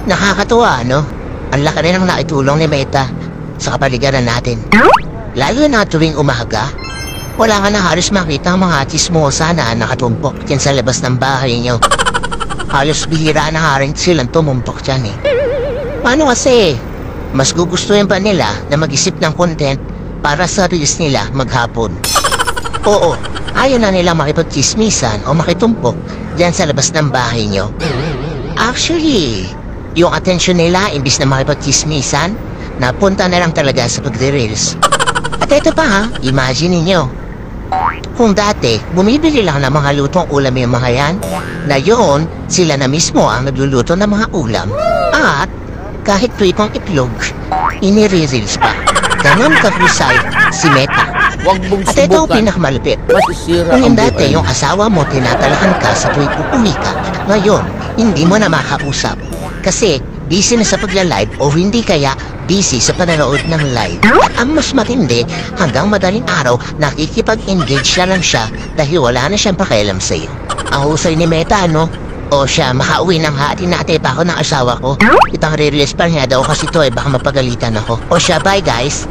Nakakatuwa, no? Ang laki rin ang naitulong ni Meta sa kapaligiran natin. Lalo na tuwing umaga, wala ka na halos makita ang mga chismosa na nakatumpok dyan sa labas ng bahay niyo. Halos bihira na nga rin silang tumumpok dyan eh. Paano kasi? Mas gugustuhin pa nila na mag-isip ng content para sa reels nila maghapon. Oo, ayaw na nila makipagchismisan o makitumpok dyan sa labas ng bahay niyo. Actually, yung atensyon nila imbis na makipagchismisan, napunta na lang talaga sa pagre-reels. At ito pa ha, imagine niyo. Kung dati, bumibili lang ng mga lutong ulam yung mga yan, na yun, sila na mismo ang nagluluto ng mga ulam. At kahit tuwipang itlog, inire-reels pa. Ganon ka-husay si Meta. At ito ang pinakamalupit. Kung yung dati yung asawa mo tinatalakan ka sa tuwing uuwi ka, ngayon, hindi mo na makausap. Kasi busy na sa pagla-live o hindi kaya busy sa panonood ng live. At ang mas matindi, hanggang madaling araw, nakikipag-engage na lang siya dahil wala na siyang pakialam sa'yo. Ang husay ni Meta, no? O siya, makauwi ng hati-nati pa ako ng asawa ko. Itang re-release pa niya daw kasi to baka mapagalitan ako. O siya, bye guys.